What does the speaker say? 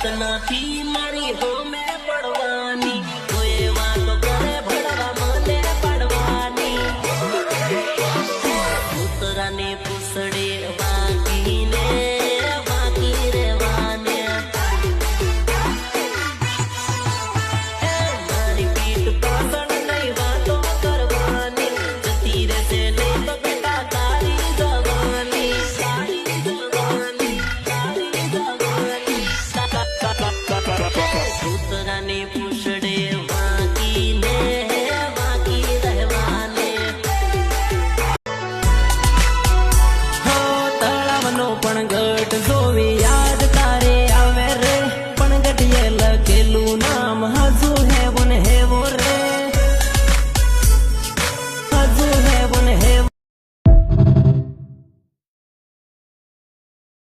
નથી મારી હોમે પડવાની કોઈ વાતો કરે ભળવા મને પાડવાની ઉતરાને પૂછડે વાગીને વાગી રેવાને મારી પીઠ પાછળ નહીં વાતો કરવાની જતી રહેશે નહીં તો બેટા તારી જવાની ઉતરાને પૂછડે વાગીને વાગી રહેવાને તળાવનો પણ ઘટ જોવી યાદ તારી